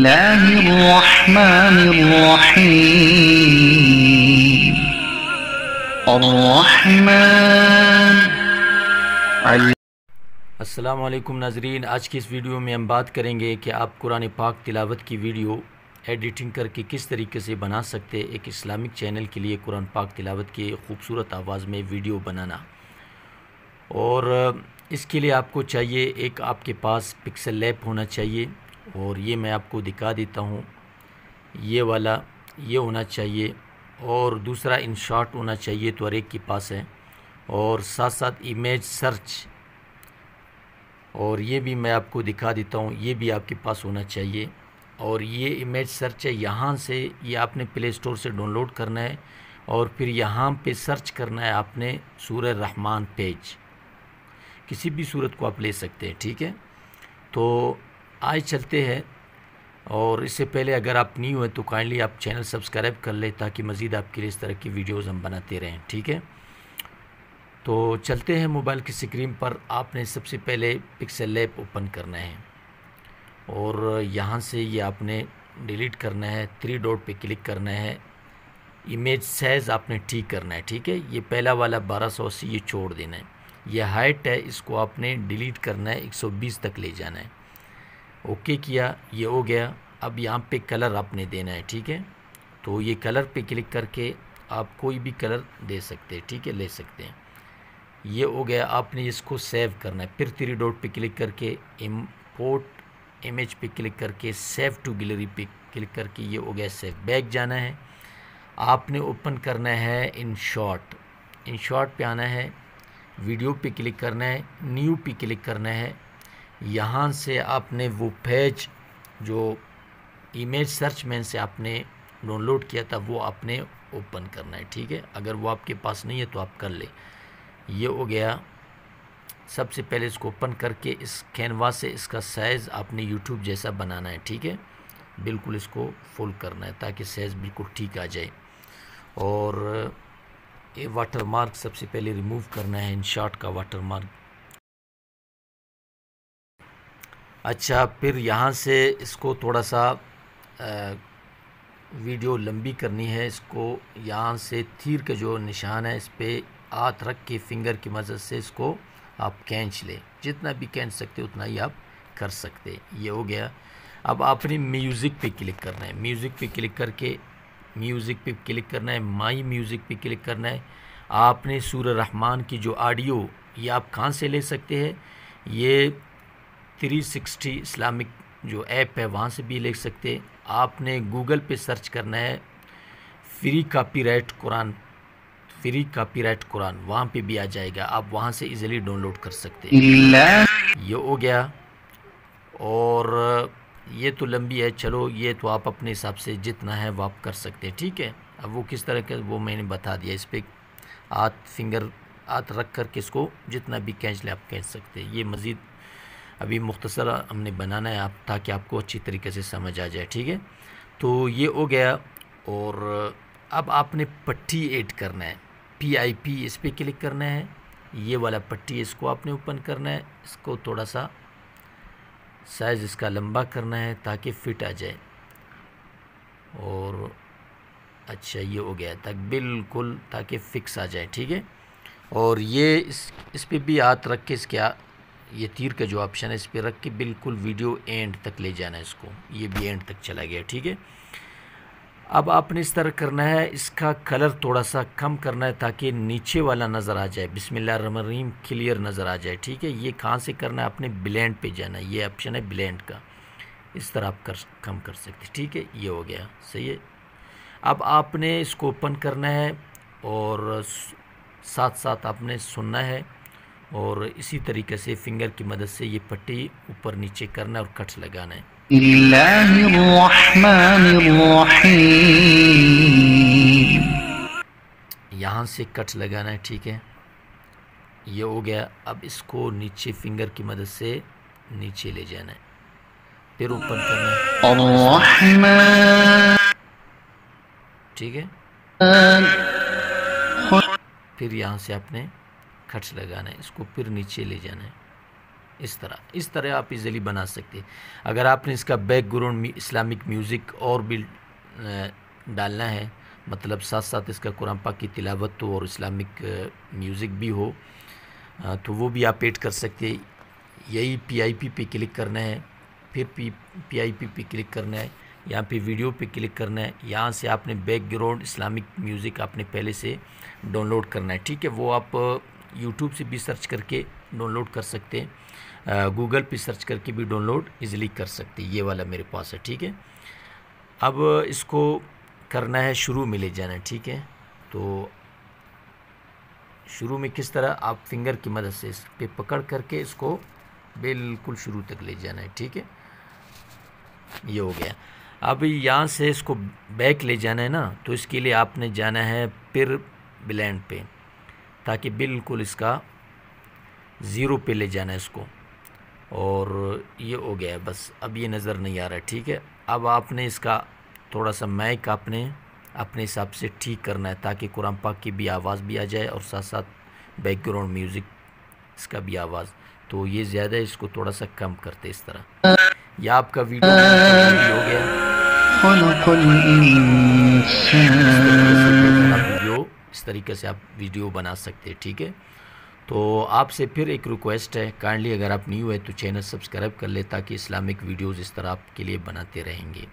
बिस्मिल्लाहिर्रहमानिर्रहीम अर्रहमान। अस्सलामु अलैकुम नाज़रीन, आज की इस वीडियो में हम बात करेंगे कि आप कुरान पाक तिलावत की वीडियो एडिटिंग करके किस तरीके से बना सकते हैं। एक इस्लामिक चैनल के लिए कुरान पाक तिलावत की खूबसूरत आवाज़ में वीडियो बनाना, और इसके लिए आपको चाहिए एक आपके पास पिक्सल लैब होना चाहिए, और ये मैं आपको दिखा देता हूँ। ये वाला ये होना चाहिए, और दूसरा InShot होना चाहिए, तो हर एक के पास है। और साथ साथ इमेज सर्च, और ये भी मैं आपको दिखा देता हूँ, ये भी आपके पास होना चाहिए। और ये इमेज सर्च है, यहाँ से ये आपने प्ले स्टोर से डाउनलोड करना है, और फिर यहाँ पे सर्च करना है आपने सूरह रहमान पेज, किसी भी सूरत को आप ले सकते हैं, ठीक है। तो आज चलते हैं, और इससे पहले अगर आप न्यू हैं तो काइंडली आप चैनल सब्सक्राइब कर लें, ताकि मज़ीद आपके लिए इस तरह की वीडियोज़ हम बनाते रहें, ठीक है। तो चलते हैं मोबाइल की स्क्रीन पर। आपने सबसे पहले पिक्सल लैब ओपन करना है, और यहाँ से ये आपने डिलीट करना है, 3 डॉट पे क्लिक करना है। इमेज साइज़ आपने ठीक करना है, ठीक है। ये पहला वाला 1280 ये छोड़ देना है। ये हाइट है, इसको आपने डिलीट करना है, 120 तक ले जाना है। ओके किया, ये हो गया। अब यहाँ पे कलर आपने देना है, ठीक है। तो ये कलर पे क्लिक करके आप कोई भी कलर दे सकते हैं, ठीक है, ले सकते हैं। ये हो गया। आपने इसको सेव करना है, फिर 3 डॉट पे क्लिक करके इंपोर्ट इमेज पे क्लिक करके सेव टू गैलरी पे क्लिक करके ये हो गया सेव। बैक जाना है, आपने ओपन करना है InShot पे आना है, वीडियो पे क्लिक करना है, न्यू पे क्लिक करना है। यहाँ से आपने वो पेज जो इमेज सर्च में से आपने डाउनलोड किया था वो आपने ओपन करना है, ठीक है। अगर वो आपके पास नहीं है तो आप कर ले। ये हो गया। सबसे पहले इसको ओपन करके इस कैनवास से इसका साइज़ आपने यूट्यूब जैसा बनाना है, ठीक है। बिल्कुल इसको फुल करना है ताकि साइज़ बिल्कुल ठीक आ जाए। और ये वाटर मार्क सबसे पहले रिमूव करना है, InShot का वाटर मार्क। अच्छा, फिर यहाँ से इसको थोड़ा सा वीडियो लंबी करनी है। इसको यहाँ से तीर का जो निशान है इस पर हाथ रख के फिंगर की मदद से इसको आप खींच लें, जितना भी खींच सकते उतना ही आप कर सकते। ये हो गया। अब आपने म्यूज़िक पे क्लिक करना है, म्यूज़िक पे क्लिक करके म्यूज़िक पे क्लिक करना है, माई म्यूज़िक पे क्लिक करना है। आपने सूरह रहमान की जो ऑडियो ये आप कहाँ से ले सकते हैं, ये 360 इस्लामिक जो ऐप है वहाँ से भी ले सकते। आपने गूगल पे सर्च करना है फ्री कॉपीराइट कुरान, वहाँ पे भी आ जाएगा, आप वहाँ से इजीली डाउनलोड कर सकते हैं। ये हो गया। और ये तो लंबी है, चलो ये तो आप अपने हिसाब से जितना है वो आप कर सकते हैं, ठीक है। अब वो किस तरह का वो मैंने बता दिया। इस पर हाथ रख कर के इसको जितना भी खींच ले आप खींच सकते हैं। ये मज़ीद अभी मुख्तसर हमने बनाना है आप, ताकि आपको अच्छी तरीके से समझ आ जाए, ठीक है। तो ये हो गया। और अब आपने पट्टी ऐड करना है, PIP, इस पर क्लिक करना है। ये वाला पट्टी इसको आपने ओपन करना है, इसको थोड़ा सा साइज़ इसका लंबा करना है ताकि फिट आ जाए। और अच्छा, ये हो गया तक बिल्कुल, ताकि फिक्स आ जाए, ठीक है। और ये इस पर भी हाथ रख के इसके ये तीर का जो ऑप्शन है इस पर रख के बिल्कुल वीडियो एंड तक ले जाना है इसको। ये भी एंड तक चला गया, ठीक है। अब आपने इस तरह करना है, इसका कलर थोड़ा सा कम करना है ताकि नीचे वाला नज़र आ जाए, बिस्मिल्लाहिर्रहमानिर्रहीम क्लियर नज़र आ जाए, ठीक है। ये कहाँ से करना है, आपने ब्लेंड पे जाना है, ये ऑप्शन है ब्लेंड का, इस तरह आप कम कर सकते, ठीक है। ये हो गया, सही है। अब आपने इसको ओपन करना है, और साथ साथ आपने सुनना है, और इसी तरीके से फिंगर की मदद से ये पट्टी ऊपर नीचे करना है और कट लगाना है। यहाँ से कट लगाना है, ठीक है। ये हो गया। अब इसको नीचे फिंगर की मदद से नीचे ले जाना है, फिर ऊपर करना है, ठीक है। फिर यहाँ से आपने कट लगाना है, इसको फिर नीचे ले जाना है, इस तरह आप इजीली बना सकते हैं। अगर आपने इसका बैकग्राउंड इस्लामिक म्यूज़िक और भी डालना है, मतलब साथ साथ इसका कुरान पाक की तिलावत हो और इस्लामिक म्यूज़िक भी हो, तो वो भी आप ऐड कर सकते हैं। यही PIP पे क्लिक करना है, फिर PIP पे क्लिक करना है, यहाँ पे वीडियो पे क्लिक करना है। यहाँ से आपने बैकग्राउंड इस्लामिक म्यूज़िक आपने पहले से डाउनलोड करना है, ठीक है। वो आप यूट्यूब से भी सर्च करके डाउनलोड कर सकते हैं, गूगल पे सर्च करके भी डाउनलोड इजीली कर सकते हैं। ये वाला मेरे पास है, ठीक है। अब इसको करना है, शुरू में ले जाना है, ठीक है। तो शुरू में किस तरह, आप फिंगर की मदद से इस पे पकड़ करके इसको बिल्कुल शुरू तक ले जाना है, ठीक है। ये हो गया। अब यहाँ से इसको बैक ले जाना है ना, तो इसके लिए आपने जाना है फिर ब्लेंड पे, ताकि बिल्कुल इसका 0 पे ले जाना है इसको। और ये हो गया है, बस अब ये नज़र नहीं आ रहा है, ठीक है। अब आपने इसका थोड़ा सा माइक आपने अपने हिसाब से ठीक करना है, ताकि कुरान पाक की भी आवाज़ भी आ जाए और साथ साथ बैकग्राउंड म्यूज़िक इसका भी आवाज़। तो ये ज़्यादा है, इसको थोड़ा सा कम करते इस तरह। यह आपका वीडियो हो गया। इस तरीके से आप वीडियो बना सकते हैं, ठीक है। तो आपसे फिर एक रिक्वेस्ट है, काइंडली अगर आप न्यू है तो चैनल सब्सक्राइब कर ले, ताकि इस्लामिक वीडियोज़ इस तरह आपके लिए बनाते रहेंगे।